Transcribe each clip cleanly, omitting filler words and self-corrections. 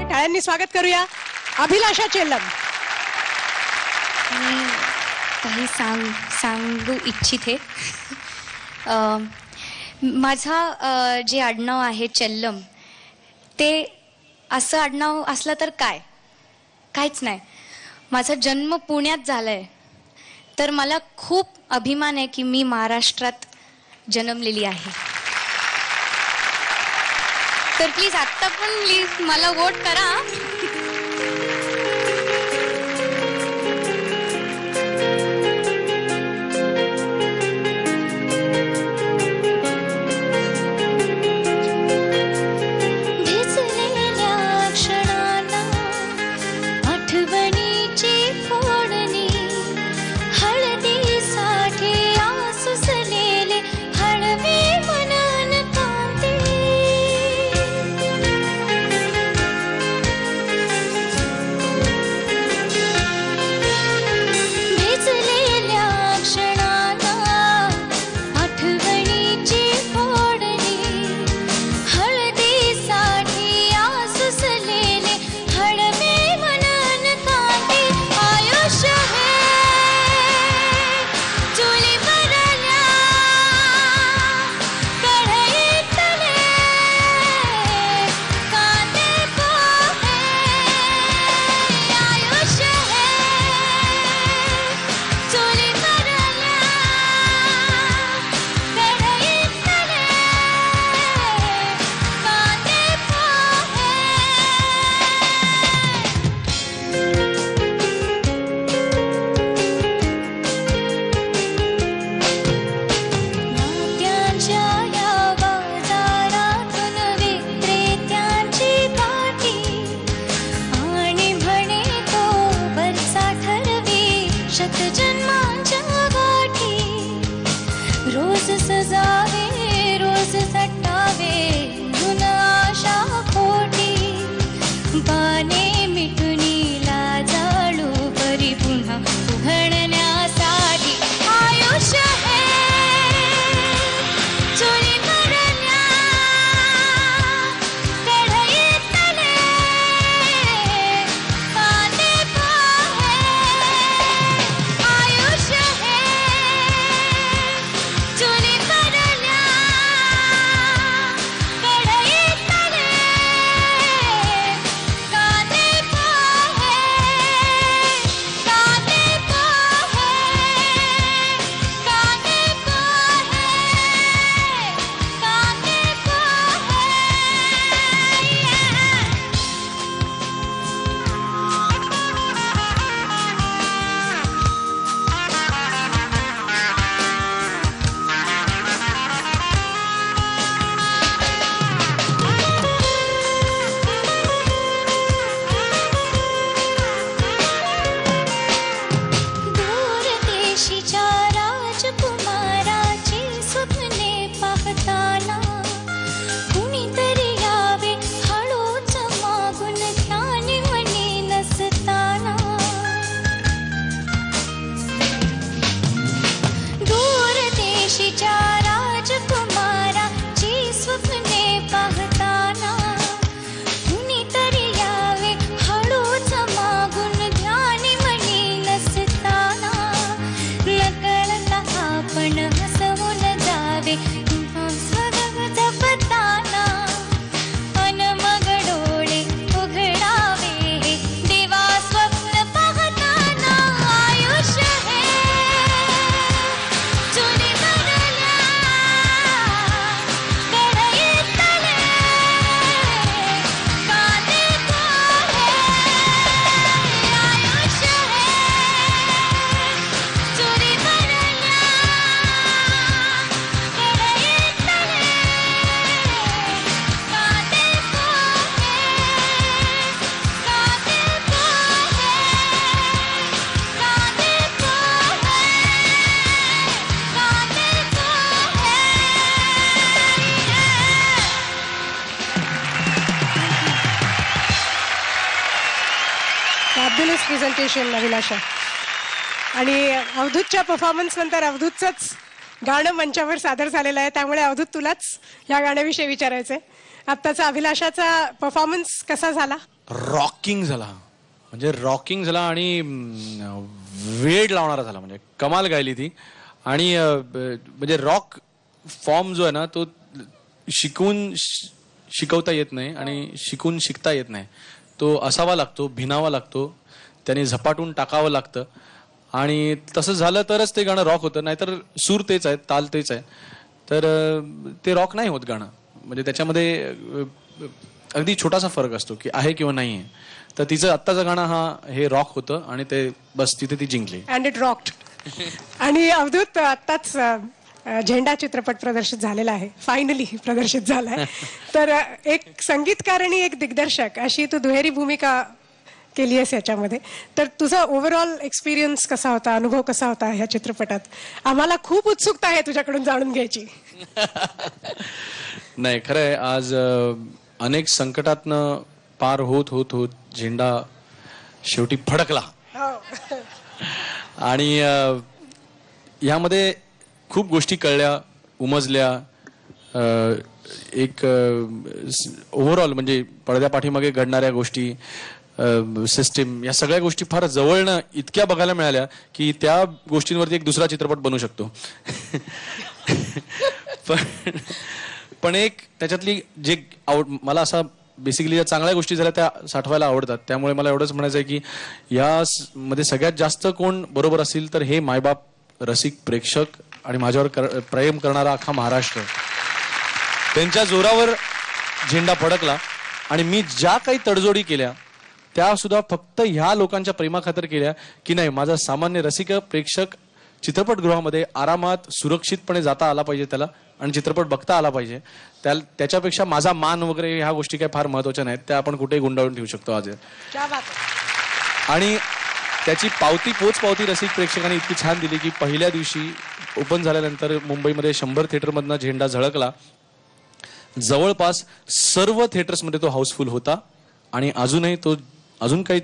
टाळ्यांनी स्वागत करूया अभिलाषा चेल्लम. मी काही सांगू इच्छिते. माझा जे आडनाव आहे चेल्लम, ते असं आडनाव असलं तर काहीच नाही. माझा जन्म पुण्यात झालाय, तर मला खूप अभिमान आहे की मी महाराष्ट्रात जन्मलेली आहे. तर प्लीज आत्ता पण प्लीज मला वोट करा. फॅब्युलस प्रेझेंटेशन अभिलाषा. आणि अवधूतच्या परफॉर्मन्स नंतर अवधूतच गाणं मंचावर सादर झालेलं आहे, त्यामुळे अवधूत तुलाच या गाण्याविषयी विचारायचंय. आत्ताचा अभिलाषाचा परफॉर्मन्स कसा झाला? रॉकिंग झाला, म्हणजे रॉकिंग झाला आणि वेड लावणारा झाला, म्हणजे कमाल गायली ती. आणि म्हणजे रॉक फॉर्म जो आहे ना तो शिकून शिकवता येत नाही आणि शिकून शिकता येत नाही. तो असावा लागतो, भिनावा लागतो, त्याने झपाटून टाकावं लागतं. आणि तसं झालं तरच ते गाणं रॉक होतं, नाहीतर सूर तेच आहे, ताल तेच आहे, तर ते रॉक नाही होत गाणं. म्हणजे त्याच्यामध्ये अगदी छोटासा फरक असतो की आहे किंवा नाही आहे. तर तिचं आत्ताचं गाणं हे रॉक होतं आणि ते बस तिथे ती जिंकली. And it rocked. आणि अवधूत आत्ताच झेंडा चित्रपट प्रदर्शित झालेला आहे, फायनली प्रदर्शित झालाय. तर एक संगीतकार आणि एक दिग्दर्शक अशी तू दुहेरी भूमिका केली आहेस याच्यामध्ये. तर तुझा ओव्हरऑल एक्सपिरियन्स कसा होता, अनुभव कसा होता ह्या चित्रपटात? आम्हाला खूप उत्सुकता आहे तुझ्याकडून जाणून घ्यायची. नाही, खरं आहे, आज अनेक संकटातनं पार होत होत होत झेंडा शेवटी फडकला. आणि यामध्ये खूप गोष्टी कळल्या, उमजल्या. एक ओव्हरऑल म्हणजे पडद्या पाठीमागे घडणाऱ्या गोष्टी, सिस्टीम, या सगळ्या गोष्टी फार जवळनं इतक्या बघायला मिळाल्या की त्या गोष्टींवरती एक दुसरा चित्रपट बनू शकतो. पण एक त्याच्यातली जे मला असा बेसिकली ज्या चांगल्या गोष्टी झाल्या त्या साठवायला आवडतात. त्यामुळे मला एवढंच म्हणायचं आहे की या मध्ये सगळ्यात जास्त कोण बरोबर असेल तर हे मायबाप, रसिक, प्रेक्षक आणि माझ्यावर प्रेम करणारा अख्खा महाराष्ट्र. त्यांच्या जोरावर झेंडा फडकला. आणि मी ज्या काही तडजोडी केल्या त्या सुद्धा फक्त ह्या लोकांच्या प्रेमाखातर केल्या की नाही, माझा सामान्य रसिक प्रेक्षक चित्रपटगृहामध्ये आरामात सुरक्षितपणे जाता आला पाहिजे त्याला आणि चित्रपट बघता आला पाहिजे. त्याच्यापेक्षा माझा मान वगैरे ह्या गोष्टी काही फार महत्वाच्या नाहीत, त्या आपण कुठेही गुंडाळून ठेवू शकतो आज. आणि त्याची पोचपावती रसिक प्रेक्षकांनी इतकी छान दिली की पहिल्या दिवशी ओपन झाल्यानंतर मुंबईमध्ये 100 थिएटरमधनं झेंडा झळकला. जवळपास सर्व थिएटर्समध्ये तो हाऊसफुल होता आणि अजून काही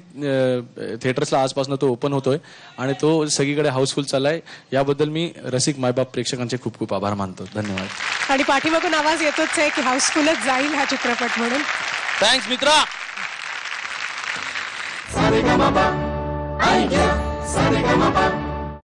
थिएटर्सला आजपासून तो ओपन होतोय आणि तो सगळीकडे हाऊसफुल चाललाय. याबद्दल मी रसिक मायबाप प्रेक्षकांचे खूप खूप आभार मानतो. धन्यवाद. आणि पाठीमागून आवाज येतोच आहे की हाऊसफुलच जाईल हा चित्रपट म्हणून. थँक्स मित्रा. सारेगमपा